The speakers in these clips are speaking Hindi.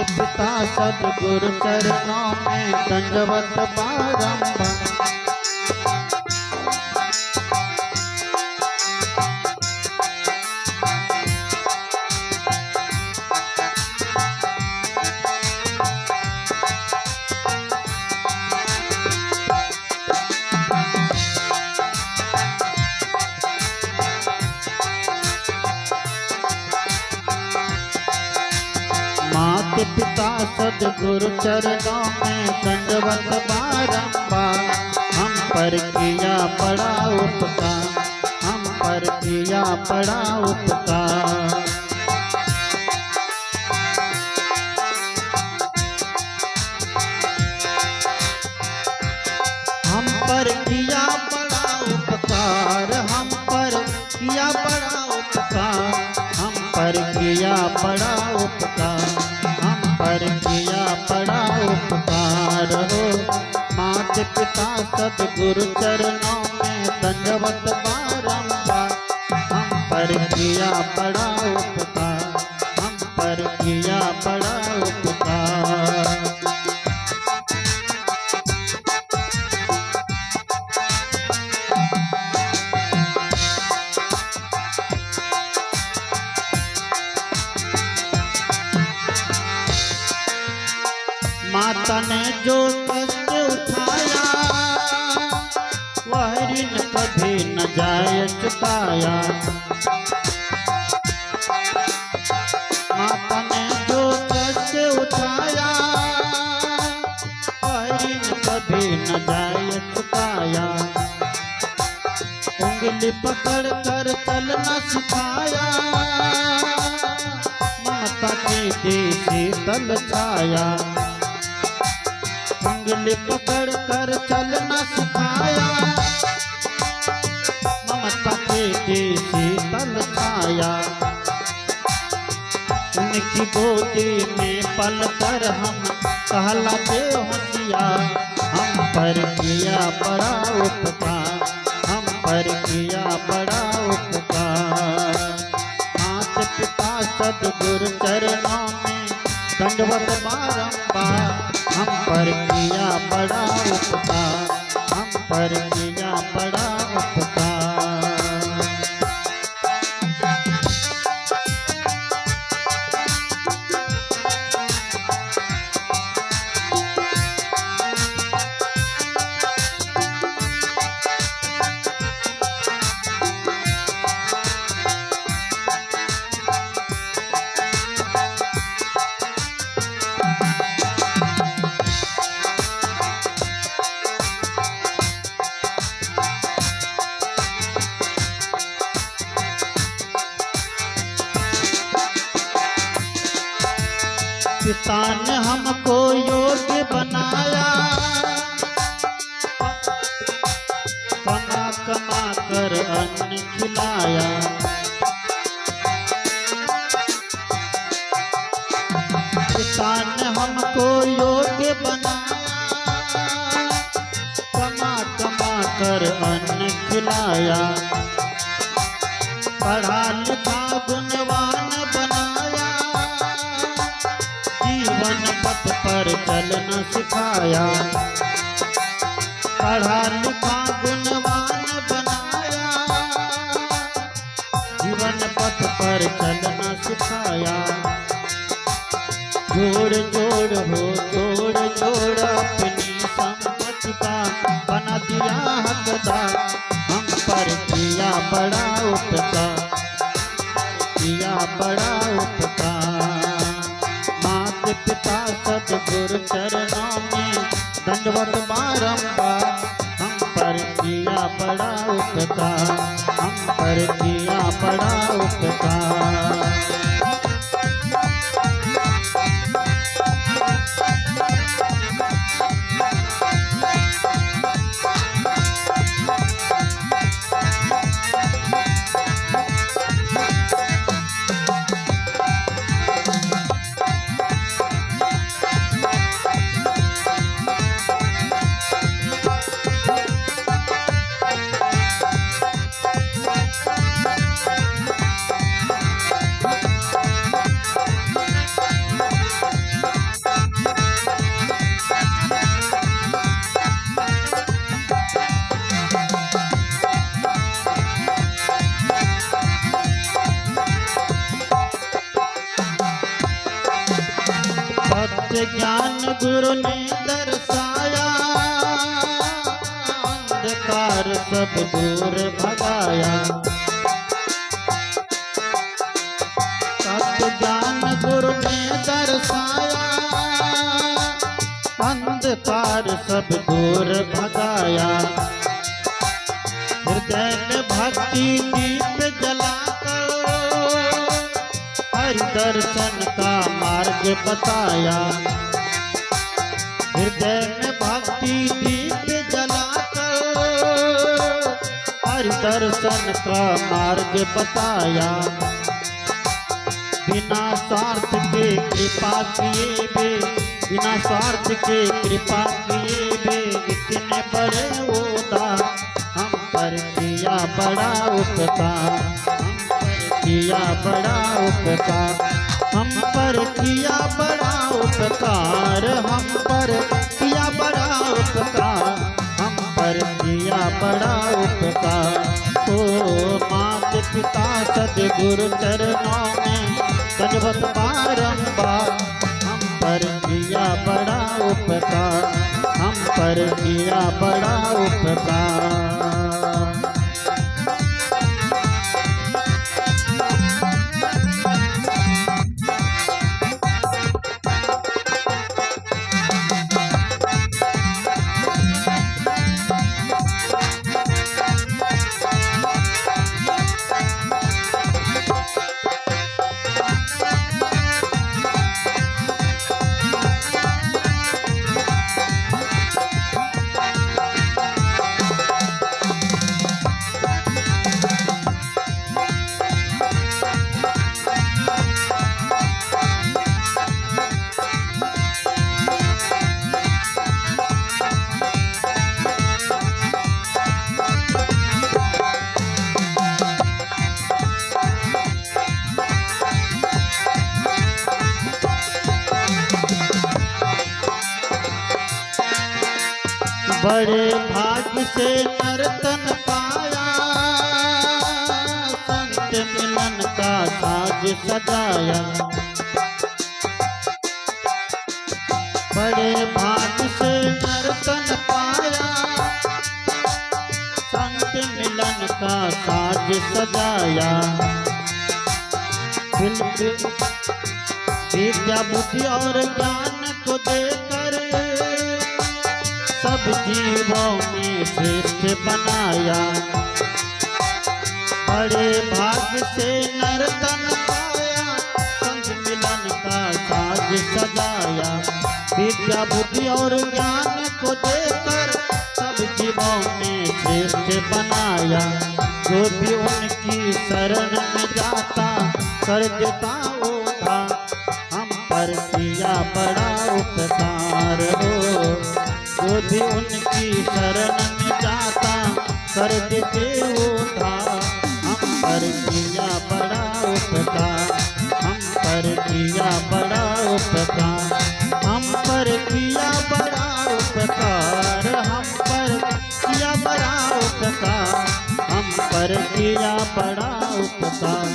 पिता सद्गुरु चरणों में दंडवत बारंबार। माता पिता सद्गुरु चरणों में दंडवत बारंबार। हम पर किया बड़ा उपकार, हम पर किया बड़ा उपकार। हम पर किया बड़ा उपकार, हम पर किया बड़ा उपकार, हम पर किया बड़ा उपकार, हम पर किया बड़ा उपकार हो। माता पिता सद्गुरु चरणों में दंडवत बारंबार। हम पर किया बड़ा उपकार, हम पर किया बड़ा उपकार। माता ने जो कष्ट उठाया वह ऋण कभी न जाए चुकाया। माता ने जो कष्ट उठाया वह ऋण कभी न जाए चुकाया। उंगली पकड़ कर चलना सिखाया, ममता की दी शीतल छाया। उंगली पकड़ कर चलना सिखाया, ममता की शीतल छाया। उनकी गोदी में पल कर हम कहलाते होशियार। हम पर किया बड़ा उपकार, हम पर किया बड़ा उपकार। माता पिता सद्गुरु चरणों में दंडवत बारंबार। हम पर किया बड़ा उपकार, हम पर किया बड़ा उपकार। पिता ने हमको योग्य बनाया, कमा कमा कर अन्न खिलाया। पिता ने हमको योग्य बनाया, कमा कमा कर अन्न खिलाया। पढ़ा लिखा गुणवान बनाया, जीवन पथ पर चलना सिखाया। पढ़ा लिखा गुणवान बनाया, जीवन पथ पर चलना सिखाया। जोड़ जोड़ हो जोड़ जोड़ अपनी संपत्ति का बना दिया हकदार। हम पर किया बड़ा उपकार, किया बड़ा उपकार। माता पिता सद्गुरु चरणों में दंडवत बारंबार। हम पर किया बड़ा उपकार, हम पर किया बड़ा उपकार। सत्य ज्ञान गुरु ने दर्शाया, अंधकार सब दूर भगाया। सत्य ज्ञान गुरु ने दर्शाया, अंधकार सब दूर भगाया। हृदय में भक्ति दीप जलाकर हरि दर्शन का मार्ग बताया। हृदय में भक्ति दीप जलाकर हरि दर्शन का मार्ग बताया। बिना स्वार्थ के कृपा किए बे, बिना स्वार्थ के कृपा किए बे, इतने बड़े उदार हम पर किया बड़ा उपकार। किया बड़ा उपकार, हम पर किया बड़ा उपकार। हम पर किया बड़ा उपकार, हम पर किया बड़ा उपकार। तो मात पिता सद्गुरु चरणों में दंडवत बारंबार। हम पर किया बड़ा उपकार, हम पर किया बड़ा उपकार। बड़े भाग्य से नर्तन पाया, संत मिलन का साज सजाया। बड़े भाग्य से नर्तन पाया, संत मिलन का साज सजाया। विद्या बुद्धि और ज्ञान को देकर सब जीवों में श्रेष्ठ बनाया। बड़े भाग्य से नर्तन पाया, संत मिलन का साज सजाया। विद्या बुद्धि और ज्ञान को देकर सब जीवों में श्रेष्ठ बनाया। जो भी उनकी शरण में जाता कर देता उद्धार। हम पर किया बड़ा उपकार हो, जो भी उनकी शरण में जाता कर देते उद्धार। हम पर किया बड़ा उपकार, हम पर किया बड़ा उपकार। हम पर किया बड़ा उपकार, हम पर किया बड़ा उपकार। हम पर किया बड़ा उपकार।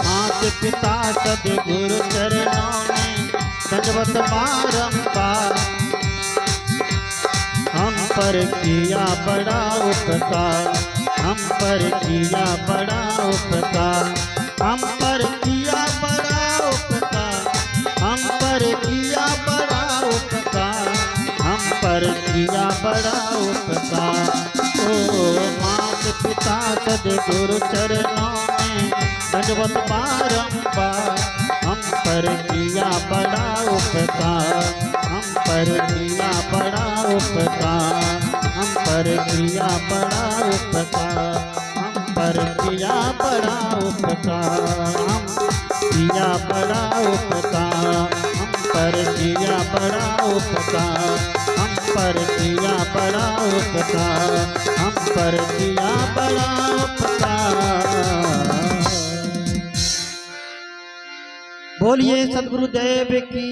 मात पिता सद्गुरु चरणों में दंडवत बारंबार। हम पर किया बड़ा उपकार, हम पर किया बड़ा उपकार। हम पर किया बड़ा उपकार, हम पर किया बड़ा उपकार। हम पर किया बड़ा उपकार। ओ मात पिता सद्गुरु चरणों में दंडवत बारंबार। हम पर किया बड़ा उपकार, हम पर किया बड़ा उपकार। हम पर किया बड़ा उपकार, हम पर किया बड़ा उपकार। हम किया बड़ा उपकार, हम पर किया बड़ा उपकार। हम पर किया बड़ा उपकार, हम पर किया बड़ा उपकार। बोलिए सद्गुरुदेव की।